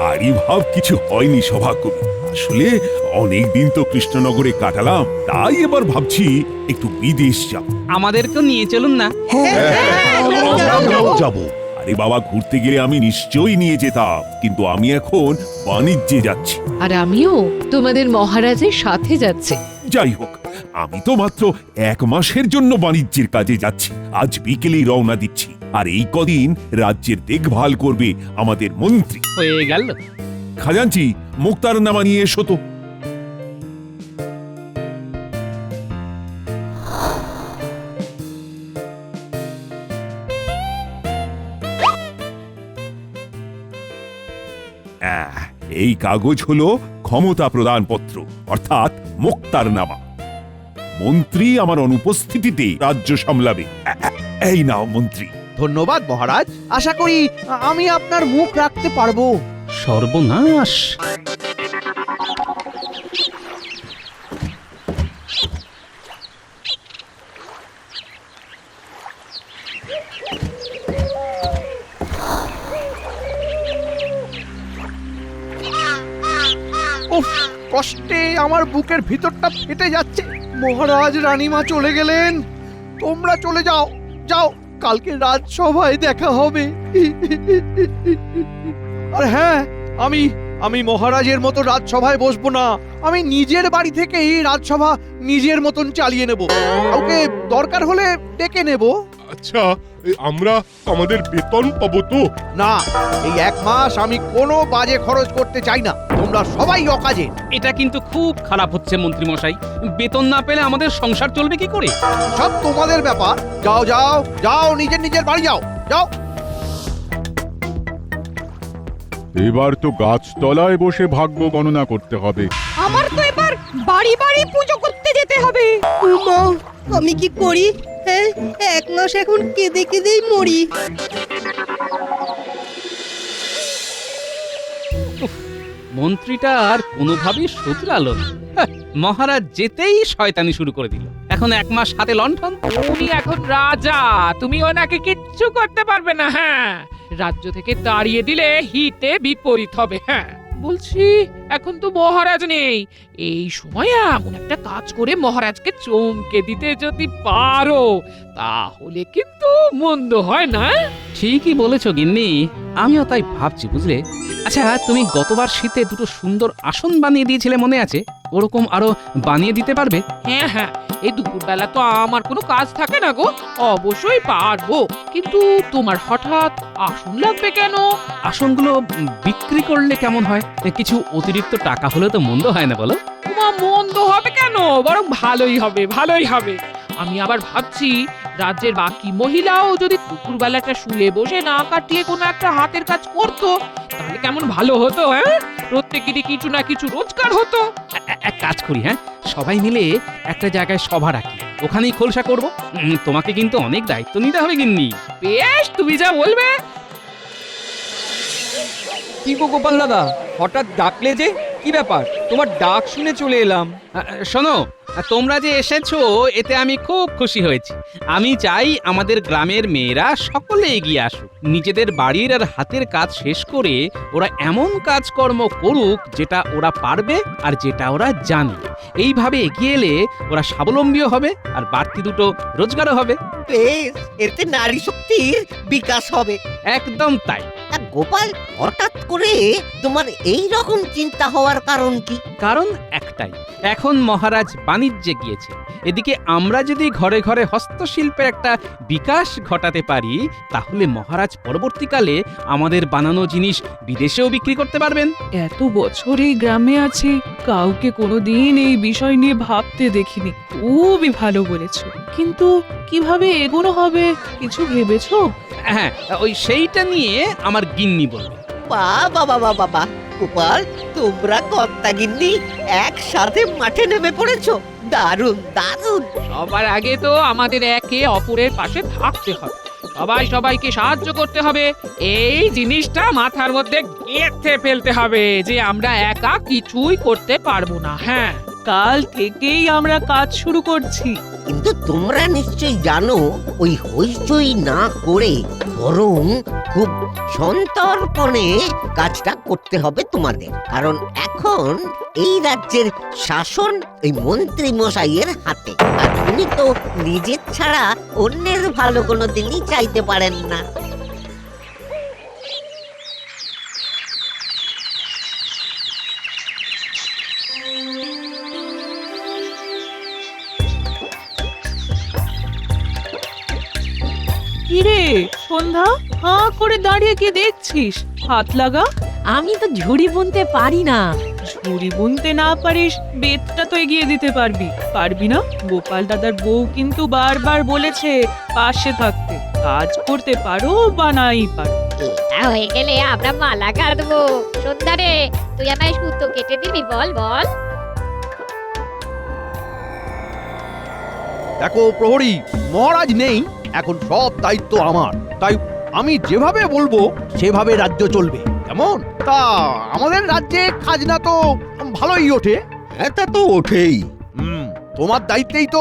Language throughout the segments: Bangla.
ভারী ভাব কিছু হয়নি সভাকবি। আসলে অনেক দিন তো কৃষ্ণনগরে কাটালাম, তাই এবার ভাবছি একটু বিদেশ যাব। আমাদেরকেও নিয়ে চলুন না। যাব। আরে বাবা, ঘুরতে গেলে আমি নিশ্চয়ই নিয়ে যেতাম, কিন্তু আমি এখন বাণিজ্যে যাচ্ছি। আর আমিও তোমাদের মহারাজের সাথে যাচ্ছি। যাই হোক, আমি তো মাত্র 1 মাসের জন্য বাণিজ্যের কাজে যাচ্ছি। আজ বিকেলেই রওনা দিচ্ছি। আর এই কদিন রাজ্যের দেখভাল করবে আমাদের মন্ত্রী। হয়ে গেল। খাজাঞ্চি, মুক্তারনামা নিয়ে এসো তো। এই কাগজ হলো ক্ষমতা প্রদানপত্র, অর্থাৎ মুক্তারনামা। মন্ত্রী আমার অনুপস্থিতিতে রাজ্য সামলাবে। এই নাও মন্ত্রী। ধন্যবাদ মহারাজ, আশা করি আমি আপনার মুখ রাখতে পারবো। সর্বনাশ। উফ, কষ্টে আমার বুকের ভিতরটা ফেটে যাচ্ছে। মহারাজ রানীমা চলে গেলেন, তোমরা চলে যাও। যাও, কালকে রাজসভায় দেখা হবে। আর হ্যাঁ, আমি মহারাজের মতো রাজসভায় বসবো না। আমি নিজের বাড়ি থেকেই রাজসভা নিজের মতন চালিয়ে নেব। কাউকে দরকার হলে ডেকে নেব। আচ্ছা, আমরা আমাদের বেতন পাবো তো? না, এই 1 মাস আমি কোনো বাজে খরচ করতে চাই না। তোমরা সবাই অকাজে। এটা কিন্তু খুব খারাপ হচ্ছে মন্ত্রী মশাই। বেতন না পেলে আমাদের সংসার চলবে কি করে? সব তোমাদের ব্যাপার। যাও যাও যাও, নিজের নিজের বাড়ি যাও। যাও। এবার তো গাছতলায় বসে ভাগ্য গণনা করতে হবে। আমার তো এবার বাড়ি বাড়ি পুজো করতে যেতে হবে। মা, আমি কি করি? হ্যাঁ, 1 মাস এখন কেঁদে কেঁদেই মরি। মন্ত্রীটা আর কোনোভাবেই শুধরালো না। হ্যাঁ, মহারাজ যেতেই শয়তানি শুরু করে দিল। এখন 1 মাস হাতে লণ্ঠন। তুমি এখন রাজা, তুমি ওনাকে কিচ্ছু করতে পারবে না। হ্যাঁ, রাজ্য থেকে তাড়িয়ে দিলে হিতে বিপরীত হবে। হ্যাঁ, বলছি এখন তো মহারাজ নেই। এই সময় এমন একটা কাজ করে মহারাজকে চমকে দিতে যদি পারো, তাহলে কিন্তু মন্দ হয় না। ঠিকই বলেছো গিন্নি, আমিও তাই ভাবছি বুঝলে। আচ্ছা, তুমি গতবার শীতে দুটো সুন্দর আসন বানিয়ে দিয়েছিলে মনে আছে? ওরকম আরো বানিয়ে দিতে পারবে? হ্যাঁ হ্যাঁ, এই দুপুরবেলা তো আমার কোনো কাজ থাকে না গো। অবশ্যই পারবো, কিন্তু তোমার হঠাৎ আসন লাগবে কেন? আসনগুলো বিক্রি করলে কেমন হয়? কিছু অতিরিক্ত টাকা হলে তো মন্দ হয় না বলো? তোমার মন্দ হবে কেন, বরং ভালোই হবে, ভালোই হবে। আমি আবার ভাবছি, রাজ্যের বাকি মহিলাও যদি দুপুরবেলাটা শুয়ে বসে না কাটিয়ে কোনো একটা হাতের কাজ করতো, তাহলে কেমন ভালো হতো। হ্যাঁ, প্রত্যেকেরই কিছু না কিছু রোজগার হতো। এক কাজ করি, হ্যাঁ, সবাই মিলে একটা জায়গায় সভা রাখি, ওখানেই খোলসা করব। তোমাকে কিন্তু অনেক দায়িত্ব নিতে হবে গিন্নি। বেশ, তুমি যা বলবে। কি গো গোপাল দাদা, হঠাৎ ডাকলে যে? কি ব্যাপার? তোমার ডাক শুনে চলে এলাম। শোনো, তোমরা যে এসেছো এতে আমি খুব খুশি হয়েছি। আমি চাই আমাদের গ্রামের মেয়েরা সকলে এগিয়ে আসুক, নিজেদের বাড়ির আর হাতের কাজ শেষ করে ওরা এমন কাজকর্ম করুক যেটা ওরা পারবে আর যেটা ওরা জানে। এইভাবে এগিয়ে এলে ওরা স্বাবলম্বীও হবে আর বাড়তি দুটো রোজগারও হবে। বেশ, এতে নারী শক্তির বিকাশ হবে। একদম তাই। গোপাল, হঠাৎ করে তোমার এই রকম চিন্তা হওয়ার কারণ কি? কারণ একটাই, এখন মহারাজ বাণিজ্যে গিয়েছে। এদিকে আমরা যদি ঘরে ঘরে হস্তশিল্পের একটা বিকাশ ঘটাতে পারি, তাহলে মহারাজ পরবর্তীকালে আমাদের বানানো জিনিস বিদেশেও বিক্রি করতে পারবেন। এত বছর এই গ্রামে আছি, কাউকে কোনোদিন এই বিষয় নিয়ে ভাবতে দেখিনি। খুবই ভালো বলেছো, কিন্তু কিভাবে এগোনো হবে কিছু ভেবেছো? হ্যাঁ, ওই সেইটা নিয়ে আমার গিন্নি বলবে। বাবা বাবা বাবা, গোপাল, তোমরা কর্তাগিন্নি একসাথে মাঠে নেমে পড়েছো। দারুণ দারুণ। সবার আগে তো আমাদের একে অপরের পাশে থাকতে হবে, সবাই সবাইকে সাহায্য করতে হবে। এই জিনিসটা মাথার মধ্যে গেঁথে ফেলতে হবে যে আমরা একা কিছুই করতে পারবো না। হ্যাঁ, কাল থেকেই আমরা কাজ শুরু করছি। কিন্তু তোমরা নিশ্চয়ই জানো ওই হইচই না করে বরং খুব সন্তর্পণে কাজটা করতে হবে তোমাদের, কারণ এখন এই রাজ্যের শাসন এই মন্ত্রী মশাইয়ের হাতে, আর উনি তো নিজের ছাড়া অন্যের ভালো কোনো দিনই চাইতে পারেন না। কিরে সন্ধ্যা, হাঁ করে দাঁড়িয়ে কি দেখছিস? হাত লাগা। আমি তো ঝুড়ি বুনতে পারি না। ঝুড়ি বুনতে না পারিস, বেতটা তো এগিয়ে দিতে পারবি। পারবি না? গোপাল দাদার বউ কিন্তু বারবার বলেছে পাশে থাকতে। কাজ করতে পারো বা নাই পারো। হয়ে গেলে আমরা মালা গাঁথবো। সন্ধ্যা রে, তুই আমায় সুতো কেটে দিবি? বল বল। দেখো প্রহরী, মহারাজ নেই, এখন সব দায়িত্ব আমার, তাই আমি যেভাবে বলবো সেভাবে রাজ্য চলবে। কেমন? তা আমাদের রাজ্যে খাজনা তো ভালোই ওঠে। এটা তো ওঠেই। তোমার দায়িত্বেই তো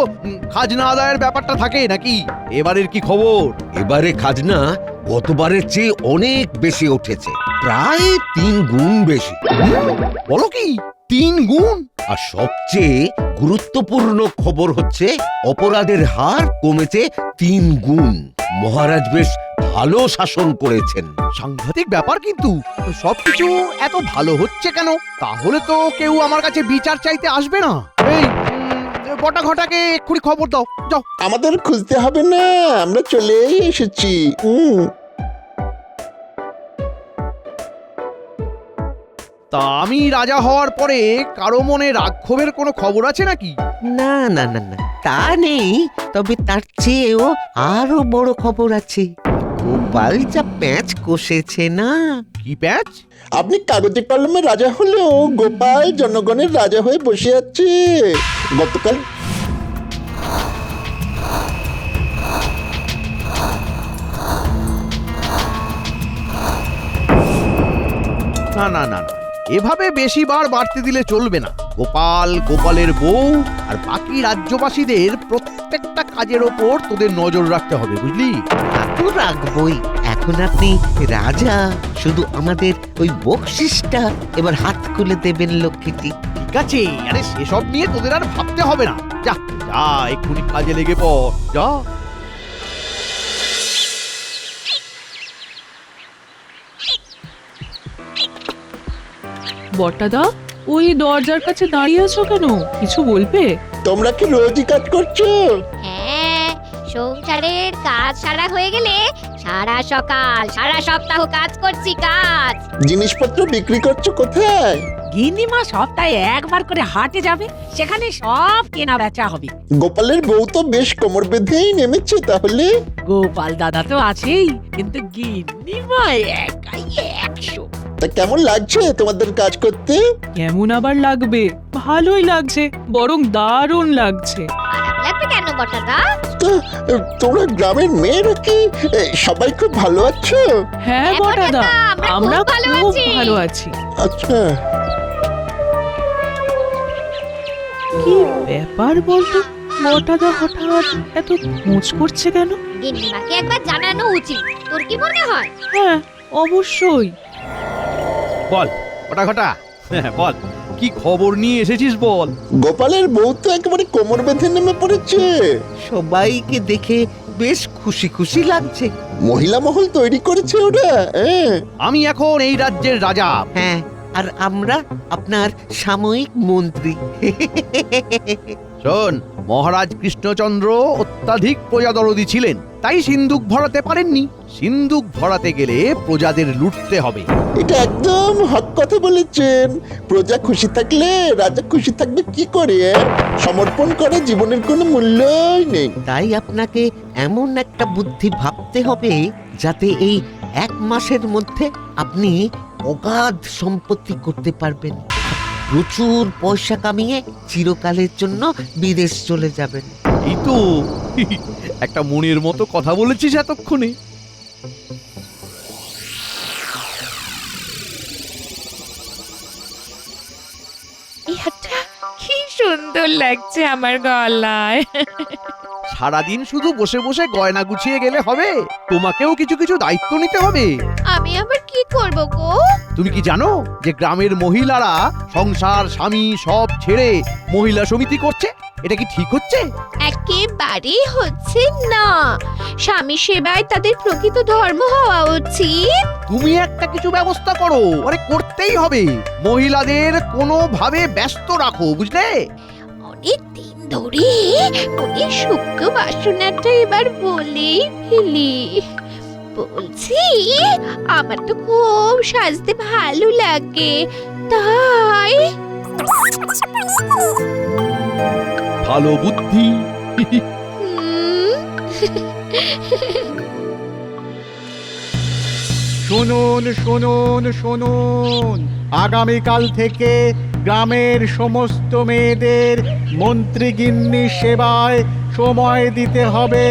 খাজনা আদায়ের ব্যাপারটা থাকে নাকি? এবারের কি খবর? এবারে খাজনা গতবারের চেয়ে অনেক বেশি উঠেছে, প্রায় 3 গুণ বেশি। বলো কি 3 গুণ? আর সবচেয়ে গুরুত্বপূর্ণ খবর হচ্ছে অপরাধের হার কমেছে 3 গুণ। মহারাজ বেশ ভালো শাসন করেছেন। সাংঘাতিক ব্যাপার, কিন্তু সবকিছু এত ভালো হচ্ছে কেন? তাহলে তো কেউ আমার কাছে বিচার চাইতে আসবে না। এই বটা ঘটাকে এক্ষুনি খবর দাও, যাও। আমাদের খুঁজতে হবে না, আমরা চলে এসেছি। তা আমি রাজা হওয়ার পরে কারো মনে রাক্ষোভের কোনো খবর আছে নাকি? না না না না, তা নেই, তবে তার চেয়েও আরো বড় খবর আছে। গোপাল যা প্যাঁচ কষেছে না। কি প্যাঁচ? আপনি কাগজে কলমে রাজা হলেও গোপাল জনগণের রাজা হয়ে বসে আছে। গতকাল না না না না, এভাবে বেশি বার বাড়তে দিলে চলবে না। গোপাল, গোপালের বউ আর বাকি রাজ্যবাসীদের প্রত্যেকটা কাজের ওপর তোদের নজর রাখতে হবে, বুঝলি? তা তো রাখবই। এখন আপনি রাজা, শুধু আমাদের ওই বকশিসটা এবার হাত খুলে দেবেন লক্ষ্মীটি। ঠিক আছে, আরে সেসব নিয়ে তোদের আর ভাবতে হবে না। যা যা, এক্ষুনি কাজে লেগে পড়, যা। বটাদা, ওই দরজার কাছে দাঁড়িয়ে আছো কেন? কিছু বলবে? তোমরা কি রোজই কাজ করছো? হ্যাঁ, সংসারের কাজ সারা হয়ে গেলে সারা সকাল সারা সপ্তাহ কাজ করছি। কাজ জিনিসপত্র বিক্রি করছো কোথায়? গিন্নিমা সপ্তাহে একবার করে হাটে যাবে, সেখানে সব কেনা বেচা হবে। গোপালের বউ তো বেশ কোমর বেঁধেই নেমেছে তাহলে। গোপাল দাদা তো আছেই, কিন্তু গিন্নিমা একাই 100। তা কেমন লাগছে তোমাদের কাজ করতে? কেমন আবার লাগবে? ভালোই লাগছে, বরং দারুণ লাগছে। খারাপ লাগবে কেন বটাদা? তোমরা গ্রামের মেয়েরা কি সবাই খুব ভালো আছো? হ্যাঁ বটাদা, আমরা খুব ভালো আছি। আচ্ছা, কি ব্যাপার বলতো? বটাদা হঠাৎ এত খোঁজ করছে কেন? গিন্নিমাকে একবার জানানো উচিত, তোর কি মনে হয়? হ্যাঁ, অবশ্যই। বল ওটা ঘটা, বল কি খবর নিয়ে এসেছিস বল। গোপালের বউ তো একেবারে কোমর বেঁধে নেমে পড়েছে। সবাইকে দেখে বেশ খুশি খুশি লাগছে। মহিলা মহল তৈরি করেছে ওরা। আমি এখন এই রাজ্যের রাজা। হ্যাঁ, আর আমরা আপনার সাময়িক মন্ত্রী। শোন, মহারাজ কৃষ্ণচন্দ্র অত্যাধিক প্রজাদরদী ছিলেন, তাই সিন্দুক ভরাতে পারেননি। সিন্দুক ভরাতে গেলে প্রজাদের লুটতে হবে। এটা একদম হক কথা বলেছেন। প্রজা খুশি থাকলে রাজা খুশি থাকবে কি করে? সমর্পণ করে জীবনের কোনো মূল্যই নেই। তাই আপনাকে এমন একটা বুদ্ধি ভাবতে হবে যাতে এই 1 মাসের মধ্যে আপনি অগাধ সম্পত্তি করতে পারবেন। প্রচুর পয়সা কামিয়ে চিরকালের জন্য বিদেশ চলে যাবেন। এই তো একটা মনের মতো কথা বলেছিস এতক্ষণে। এটা কি সুন্দর লাগছে আমার গলায়। সারাদিন শুধু বসে বসে গয়না গুছিয়ে গেলে হবে, তোমাকেও কিছু কিছু দায়িত্ব নিতে হবে। আমি আবার কি করব গো? তুমি কি জানো যে গ্রামের মহিলারা সংসার স্বামী সব ছেড়ে মহিলা সমিতি করছে? এটা কি ঠিক হচ্ছে? একেবারেই হচ্ছে না। স্বামী সেবায় তাদের প্রকৃত ধর্ম হওয়া উচিত। তুমি একটা কিছু ব্যবস্থা করো, আরে করতেই হবে। মহিলাদের কোনোভাবে ব্যস্ত রাখো, বুঝলে? অনেক দিন ধরে ওই সূক্ষ্ম বাসনাটা এবার বলেই ফেলি। বলছি, আমার তো খুব সাজতে ভালো লাগে, তাই ভালো বুদ্ধি। শুনুন শুনুন শুনুন, আগামীকাল থেকে গ্রামের সমস্ত মেয়েদের মন্ত্রীগিন্নি সেবায় সময় দিতে হবে।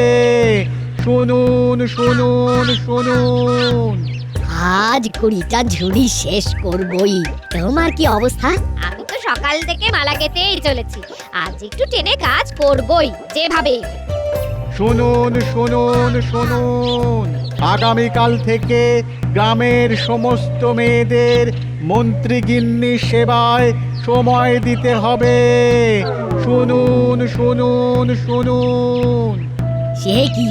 শুনুন শুনুন শুনুন। আজ কুড়িটা ঝুড়ি শেষ করবই। তোমার কি অবস্থা? আমি তো সকাল থেকে মালা গেতেই চলেছি, আজ একটু টেনে কাজ করবই যেভাবে। শুনুন শুনুন শুনুন, আগামীকাল থেকে গ্রামের সমস্ত মেয়েদের মন্ত্রীগিন্নি সেবায় সময় দিতে হবে। শুনুন শুনুন শুনুন। সে কি,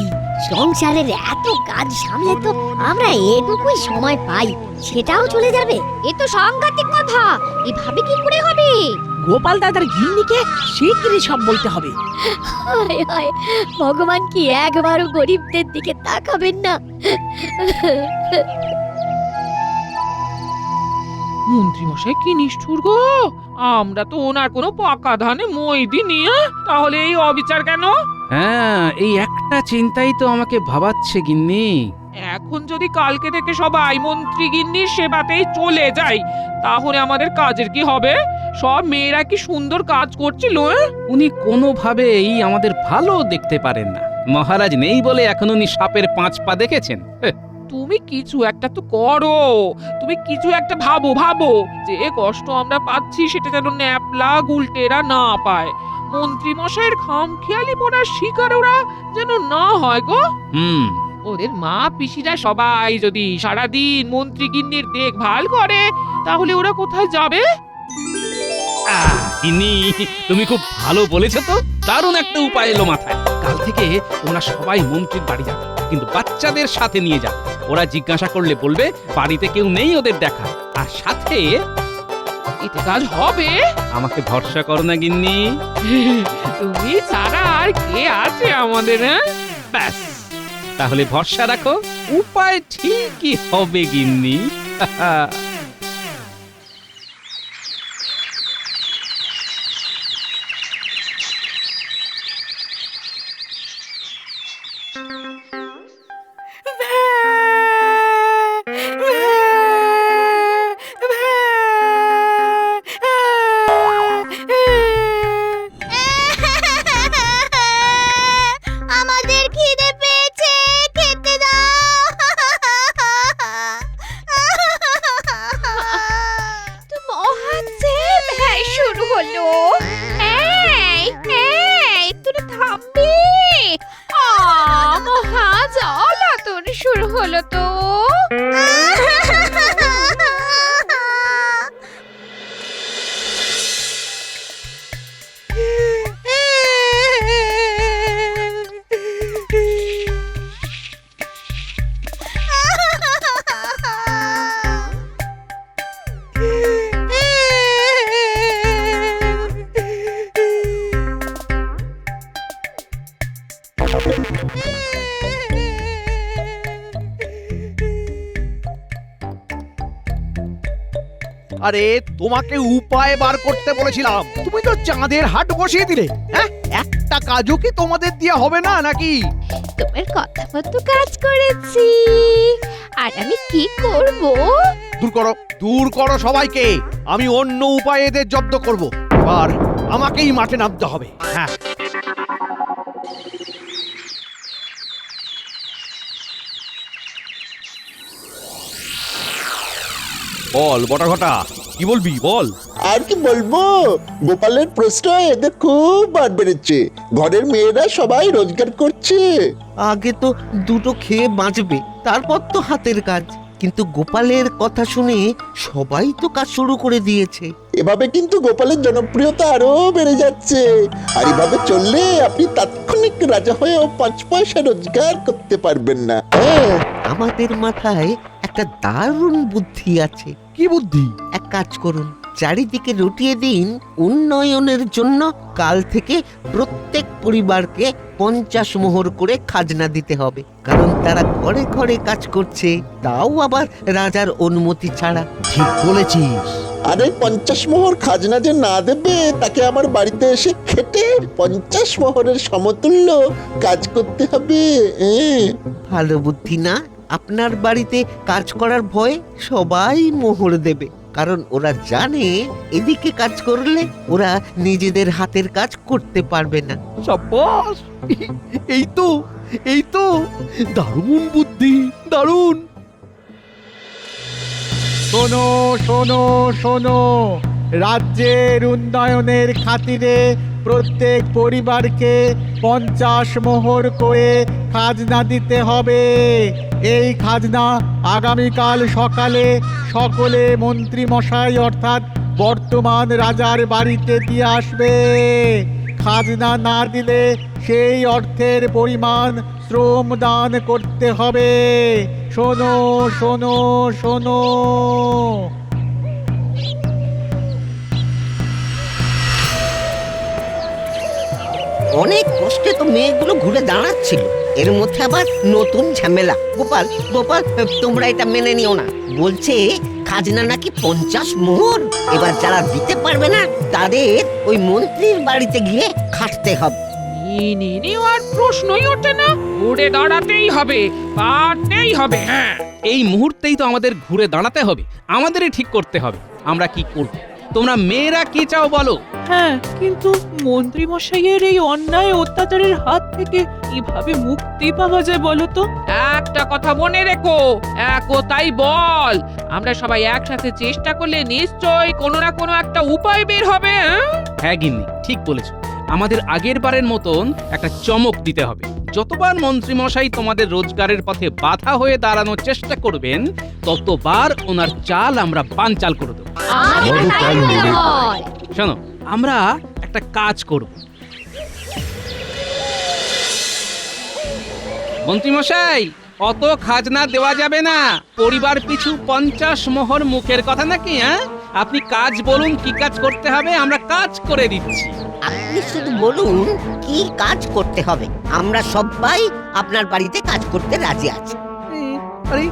সংসারের এত কাজ সামলে তো আমরা এটুকুই সময় পাই, সেটাও চলে যাবে? এ তো সাংঘাতিক কথা, এভাবে কি করে হবে? গোপাল দাদার গিন্নিকে শীঘ্রই সব বলতে হবে। হায় হায়, ভগবান কি একবারও গরিবদের দিকে তাকাবেন না? মন্ত্রী মশাই কি নিষ্ঠুর গো! আমরা তো ওনার কোনো পাকা ধানে মই দিইনি, তাহলে এই অবিচার কেন? হ্যাঁ, এই একটা চিন্তাই তো আমাকে ভাবাচ্ছে গিন্নি। এখন যদি কালকে থেকে সবাই মন্ত্রী গিন্নির সেবাতেই চলে যায়, তাহলে আমাদের কাজের কি হবে? সব মেয়েরা কি সুন্দর কাজ করছিল? উনি কোনোভাবেই আমাদের ভালো দেখতে পারেন না। মহারাজ নেই বলে এখন উনি সাপের 5 পা দেখেছেন। তুমি কিছু একটা তো করো, তুমি কিছু একটা ভাবো ভাবো, যে কষ্ট আমরা পাচ্ছি সেটা যেন ন্যাপলা গুলটেরা না পায়। মন্ত্রী মশাইয়ের খামখেয়ালি পড়ার শিকার ওরা যেন না হয় গো। ওদের মা পিসিরা সবাই যদি সারাদিন মন্ত্রী গিন্নির দেখভাল করে, তাহলে ওরা কোথায় যাবে? গিন্নি, তুমি খুব ভালো বলেছো তো। দারুণ একটা উপায় এলো মাথায়। কাল থেকে তোমরা সবাই মন্ত্রীর বাড়ি যাবে, কিন্তু বাচ্চাদের সাথে নিয়ে যাবে। ওরা জিজ্ঞাসা করলে বলবে বাড়িতে কেউ নেই ওদের দেখা। আর সাথে এতে কাজ হবে। আমাকে ভরসা করো না গিন্নি? তুমি ছাড়া আর কে আছে আমাদের? ব্যাস, তাহলে ভরসা রাখো, উপায় ঠিকই হবে গিন্নি। আমাদের খিদে পেয়েছে, খেতে দাও। তো মহান যে ভ্যাই শুরু হলো। এই এই, তুই থামবি? মহা জ্বালাতন শুরু হলো তো। আরে তোমাকে উপায় বার করতে বলেছিলাম, তুমি তো চাঁদের হাট বসিয়ে দিলে। হ্যাঁ, একটা কাজও কি তোমাদের দিয়ে হবে না নাকি? তোমার কথা মতো কাজ করেছি, আর আমি কি করব? দূর করো সবাইকে। আমি অন্য উপায়ে এদের জব্দ করব। আর আমাকেই মাঠে নামতে হবে। হ্যাঁ, বল বটা ঘটা, কি বলবি বল। আর কি বলবো, গোপালের প্রশ্ন এদের খুব বার বেড়েছে। ঘরের মেয়েরা সবাই রোজগার করছে। আগে তো দুটো খেয়ে বাঁচবে, তারপর তো হাতের কাজ। কিন্তু গোপালের কথা শুনে সবাই তো কাজ শুরু করে দিয়েছে। এভাবে কিন্তু গোপালের জনপ্রিয়তা আরো বেড়ে যাচ্ছে। আর এভাবে চললে আপনি তাৎক্ষণিক রাজা হয়েও 5 পয়সা রোজগার করতে পারবেন না। আমাদের মাথায় একটা দারুণ বুদ্ধি আছে। কি বুদ্ধি? এক কাজ করুন, চারিদিকে রটিয়ে দিন উন্নয়নের জন্য কাল থেকে প্রত্যেক পরিবারকে 50 মোহর করে খাজনা দিতে হবে। কারণ তারা ঘরে ঘরে কাজ করছে, তাও আবার রাজার অনুমতি ছাড়া। ঠিক বলেছিস। আরে 50 মোহর খাজনা যে না দেবে, তাকে আমার বাড়িতে এসে খেটে 50 মোহরের সমতুল্য কাজ করতে হবে। ভালো বুদ্ধি না? আপনার বাড়িতে কাজ করার ভয়ে সবাই মোহর দেবে, কারণ ওরা জানে এদিকে কাজ করলে ওরা নিজেদের হাতের কাজ করতে পারবে না। সাব্বাস! এই তো দারুণ বুদ্ধি, দারুণ। শোনো শোনো শোনো, রাজ্যের উন্নয়নের খাতিরে প্রত্যেক পরিবারকে 50 মোহর করে খাজনা দিতে হবে। এই খাজনা আগামীকাল সকালে সকলে মন্ত্রী মশাই অর্থাৎ বর্তমান রাজার বাড়িতে দিয়ে আসবে। খাজনা না দিলে সেই অর্থের পরিমাণ শ্রম দান করতে হবে। শোনো শোনো শোনো। অনেক কষ্টে তো মেয়েগুলো ঘুরে দাঁড়াচ্ছিল, এর মধ্যে আবার নতুন ঝামেলা। গোপাল গোপাল, তোমরা এটা মেনে নিও না। বলছে খাজনা নাকি 50 মোহর। এবার যারা দিতে পারবে না তাদের ওই মন্ত্রীর বাড়িতে গিয়ে খাটতে হবে। আর প্রশ্নই ওঠে না, ঘুরে দাঁড়াতেই হবে, পারতেই হবে। হ্যাঁ, এই মুহূর্তেই তো আমাদের ঘুরে দাঁড়াতে হবে, আমাদেরই ঠিক করতে হবে আমরা কি করব। তোমরা মেয়েরা কি চাও বলো? হ্যাঁ, কিন্তু মন্ত্রী মশাইয়ের এই অন্যায় অত্যাচারের হাত থেকে কিভাবে মুক্তি পাওয়া যায় বলো তো? একটা কথা মনে রেখো, একতাই বল। আমরা সবাই একসাথে চেষ্টা করলে নিশ্চয়ই কোনো না কোনো একটা উপায় বের হবে। হ্যাঁ গিন্নি, ঠিক বলেছো। আমাদের আগের বারের মতন একটা চমক দিতে হবে। যতবার মন্ত্রী মশাই তোমাদের রোজগারের পথে বাধা হয়ে দাঁড়ানোর চেষ্টা করবেন, ততবার ওনার চাল আমরা বানচাল করে দেবো। শোনো, আমরা একটা কাজ করব। মন্ত্রী মশাই, অত খাজনা দেওয়া যাবে না। পরিবার পিছু 50 মোহর মুখের কথা নাকি? হ্যাঁ, আপনি কাজ বলুন, কি কাজ করতে হবে, আমরা কাজ করে দিচ্ছি। আপনি শুধু বলুন কি কাজ করতে হবে, আমরা সবাই আপনার বাড়িতে কাজ করতে রাজি আছি। আরে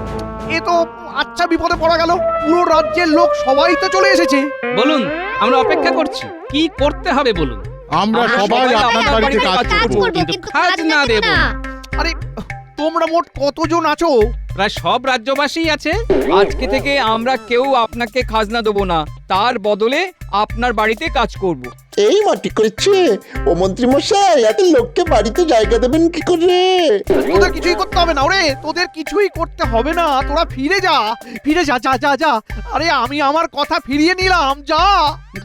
এ তো আচ্ছা বিপদে পড়া গেল। পুরো রাজ্যের লোক সবাই তো চলে এসেছে। বলুন, আমরা অপেক্ষা করছি। কি করতে হবে বলুন। আমরা সবাই আপনার বাড়িতে কাজ করব, কিন্তু খাজনা দেব। আরে তোমরা মোট কতজন আছো? প্রায় সব রাজ্যবাসী আছে। আজকে থেকে আমরা কেউ আপনাকে খাজনা দেবো না, তার বদলে আপনার বাড়িতে কাজ করব। এই মাটি করেছে ও মন্ত্রী মশাই, এত লোককে বাড়িতে জায়গা দেবেন কি করে? তোদের কিছুই করতে হবে না। ওরে তোদের কিছুই করতে হবে না, তোরা ফিরে যা, ফিরে যা, যা যা যা। আরে আমি আমার কথা ফিরিয়ে নিলাম, যা।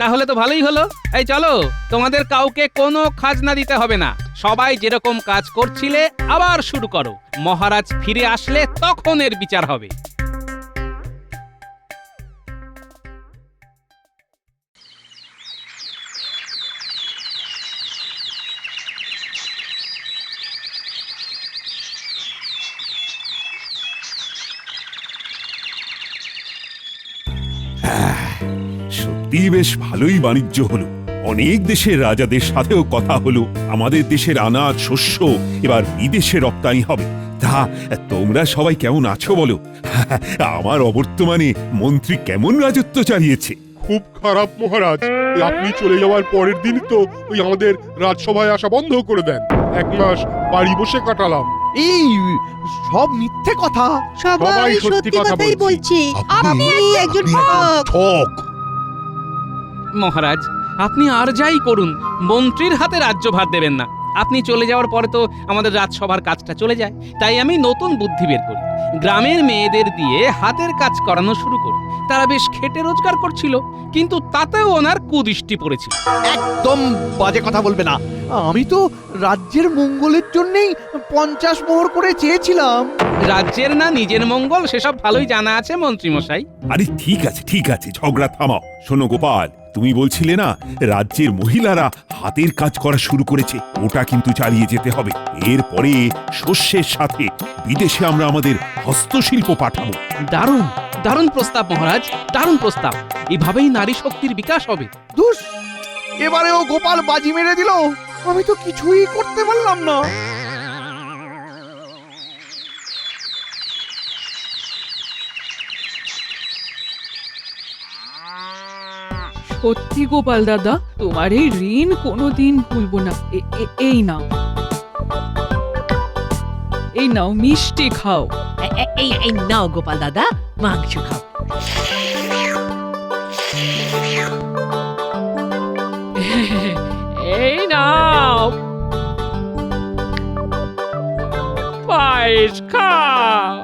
তাহলে তো ভালোই হলো। এই চলো, তোমাদের কাউকে কোনো খাজনা দিতে হবে না। সবাই যেরকম কাজ করছিলে আবার শুরু করো। মহারাজ ফিরে আসলে তখন এর বিচার হবে। সত্যি বেশ ভালোই বাণিজ্য হলো। অনেক দেশের রাজাদের সাথেও কথা হলো। আমাদের দেশের আনাজ শস্য এবার বিদেশে রপ্তানি হবে। তা তোমরা সবাই কেমন আছো বলো? আমার অবর্তমানে মন্ত্রী কেমন রাজত্ব চালিয়েছে? খুব খারাপ মহারাজ। আপনি চলে যাওয়ার পরের দিন তো ওই আমাদের রাজসভায় আসা বন্ধ করে দেন। 1 মাস বাড়ি বসে কাটালাম। এই সব মিথ্যে কথা। সবাই সত্যি কথাই বলছি। আপনি একজন ঠক। মহারাজ, আপনি আর যাই করুন, মন্ত্রীর হাতে রাজ্যভার দেবেন না। আপনি চলে যাওয়ার পরে তো আমাদের রাজসভার কাজটা চলে যায়। তাই আমি নতুন বুদ্ধি বের করি, গ্রামের মেয়েদের দিয়ে হাতের কাজ করানো শুরু করি। তারা বেশ খেটে রোজগার করছিল, কিন্তু তাতেও ওনার কুদৃষ্টি পড়েছিল। একদম বাজে কথা বলবে না। আমি তো রাজ্যের মঙ্গলের জন্যই 50 মোহর করে চেয়েছিলাম। রাজ্যের না নিজের মঙ্গল সেসব ভালোই জানা আছে মন্ত্রী মশাই। আরে ঠিক আছে ঝগড়া থামাও। শোনো গোপাল, তুমি বলছিলে না রাজ্যের মহিলারা হাতের কাজ করা শুরু করেছে, ওটা কিন্তু চালিয়ে যেতে হবে। এরপরে শস্যের সাথে বিদেশে আমরা আমাদের হস্তশিল্প পাঠাবো। দারুণ দারুণ প্রস্তাব মহারাজ, দারুণ প্রস্তাব। এভাবেই নারী শক্তির বিকাশ হবে। ধুস, এবারেও গোপাল বাজি মেরে দিল। আমি তো কিছুই করতে পারলাম না। সত্যি গোপাল দাদা, তোমার এই ঋণ কোনোদিন ভুলবো না। এই নাও, এই নাও মিষ্টি খাও। এই নাও গোপাল দাদা, মাংস খাও। এই নাও পায়েস খাও।